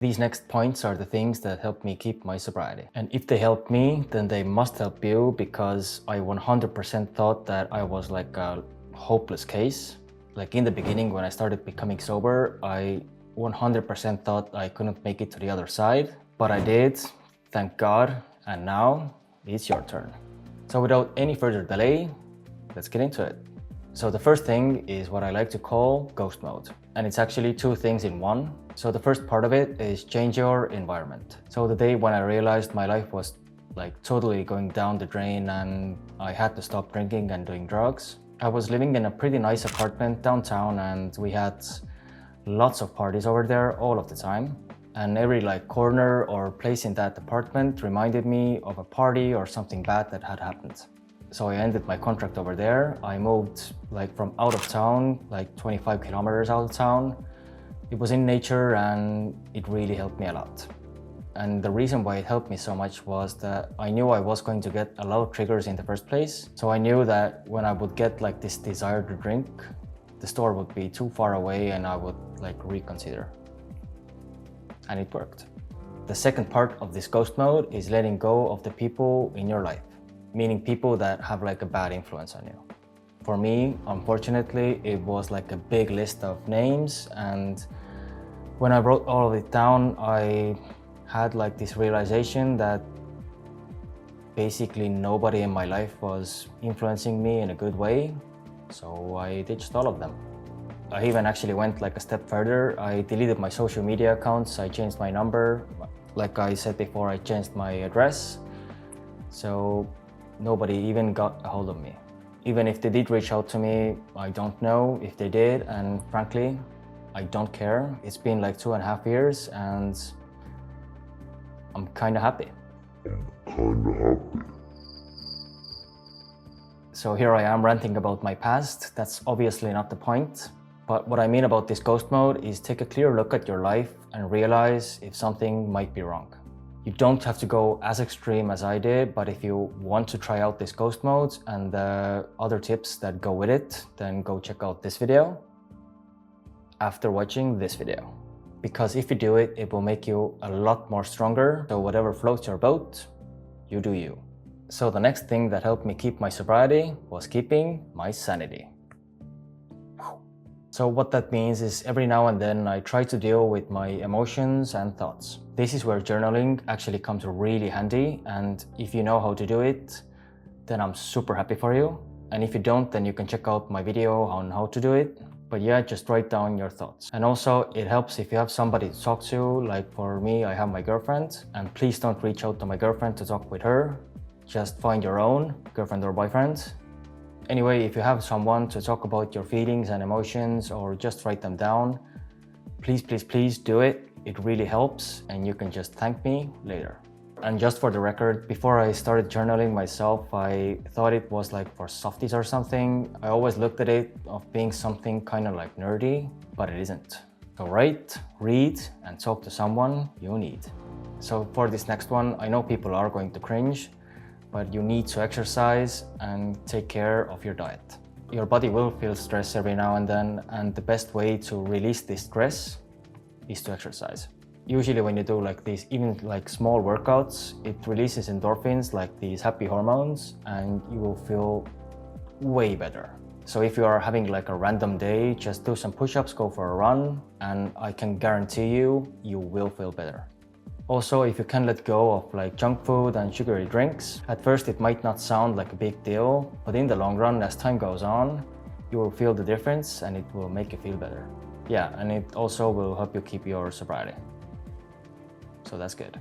These next points are the things that help me keep my sobriety. And if they help me, then they must help you, because I 100% thought that I was like a hopeless case. Like in the beginning, when I started becoming sober, I 100% thought I couldn't make it to the other side, but I did, thank God, and now it's your turn. So without any further delay, let's get into it. So the first thing is what I like to call ghost mode. And it's actually two things in one. So the first part of it is change your environment. So the day when I realized my life was like totally going down the drain and I had to stop drinking and doing drugs, I was living in a pretty nice apartment downtown, and we had lots of parties over there all of the time. And every like corner or place in that apartment reminded me of a party or something bad that had happened. So I ended my contract over there. I moved like from out of town, like 25 kilometers out of town. It was in nature and it really helped me a lot. And the reason why it helped me so much was that I knew I was going to get a lot of triggers in the first place. So I knew that when I would get like this desire to drink, the store would be too far away and I would like reconsider. And it worked. The second part of this ghost mode is letting go of the people in your life, meaning people that have like a bad influence on you. For me, unfortunately, it was like a big list of names, and when I wrote all of it down, I had like this realization that basically nobody in my life was influencing me in a good way, so I ditched all of them. I even actually went like a step further. I deleted my social media accounts, I changed my number. Like I said before, I changed my address, so nobody even got a hold of me. Even if they did reach out to me, I don't know if they did, and frankly, I don't care. It's been like 2.5 years and I'm kind of happy. So here I am ranting about my past. That's obviously not the point. But what I mean about this ghost mode is take a clear look at your life and realize if something might be wrong. You don't have to go as extreme as I did, but if you want to try out this ghost mode and the other tips that go with it, then go check out this video after watching this video. Because if you do it, it will make you a lot more stronger. So whatever floats your boat, you do you. So the next thing that helped me keep my sobriety was keeping my sanity. So what that means is every now and then I try to deal with my emotions and thoughts. This is where journaling actually comes really handy, and if you know how to do it, then I'm super happy for you. And if you don't, then you can check out my video on how to do it. But yeah, just write down your thoughts. And also it helps if you have somebody to talk to. Like for me, I have my girlfriend, and please don't reach out to my girlfriend to talk with her. Just find your own girlfriend or boyfriend. Anyway, if you have someone to talk about your feelings and emotions or just write them down, please, please, please do it. It really helps, and you can just thank me later. And just for the record, before I started journaling myself, I thought it was like for softies or something. I always looked at it of being something kind of like nerdy, but it isn't. So write, read, and talk to someone you need. So for this next one, I know people are going to cringe, but you need to exercise and take care of your diet. Your body will feel stress every now and then, and the best way to release this stress is to exercise. Usually when you do like these, even like small workouts, it releases endorphins, like these happy hormones, and you will feel way better. So if you are having like a random day, just do some push-ups, go for a run, and I can guarantee you, you will feel better. Also, if you can let go of like junk food and sugary drinks, at first it might not sound like a big deal, but in the long run, as time goes on, you will feel the difference and it will make you feel better. Yeah, and it also will help you keep your sobriety. So that's good.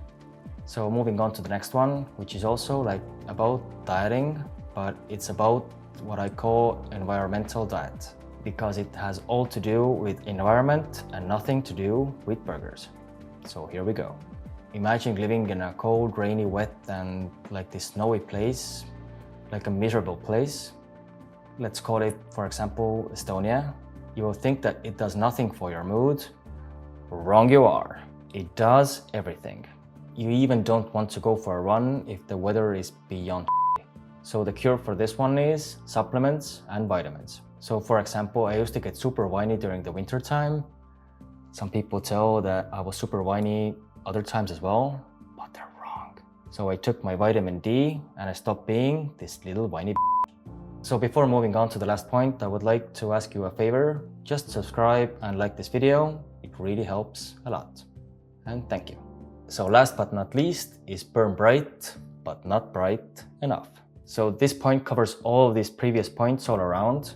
So moving on to the next one, which is also like about dieting, but it's about what I call environmental diet, because it has all to do with environment and nothing to do with burgers. So here we go. Imagine living in a cold, rainy, wet, and like this snowy place, like a miserable place. Let's call it, for example, Estonia. You will think that it does nothing for your mood. Wrong you are. It does everything. You even don't want to go for a run if the weather is beyond. So the cure for this one is supplements and vitamins. So for example, I used to get super whiny during the winter time. Some people tell that I was super whiny other times as well, but they're wrong. So I took my vitamin D and I stopped being this little whiny. So before moving on to the last point, I would like to ask you a favor. Just subscribe and like this video. It really helps a lot. And thank you. So last but not least is burn bright, but not bright enough. So this point covers all of these previous points all around,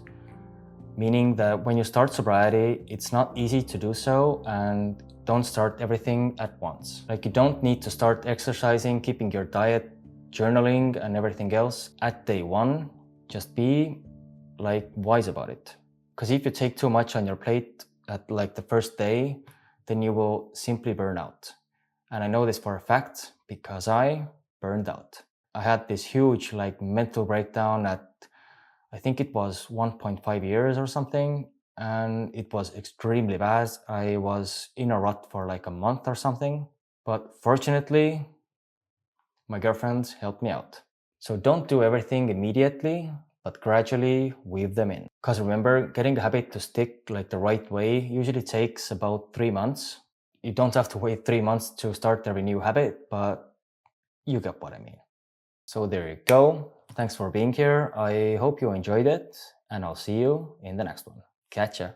meaning that when you start sobriety, it's not easy to do so, and don't start everything at once. Like, you don't need to start exercising, keeping your diet, journaling, and everything else at day one. Just be like wise about it. Because if you take too much on your plate at like the first day, then you will simply burn out. And I know this for a fact because I burned out. I had this huge like mental breakdown at, I think it was 1.5 years or something. And it was extremely bad. I was in a rut for like a month or something. But fortunately, my girlfriend helped me out. So don't do everything immediately, but gradually weave them in. Because remember, getting a habit to stick like the right way usually takes about 3 months. You don't have to wait 3 months to start every new habit, but you get what I mean. So there you go. Thanks for being here. I hope you enjoyed it, and I'll see you in the next one. Catch ya.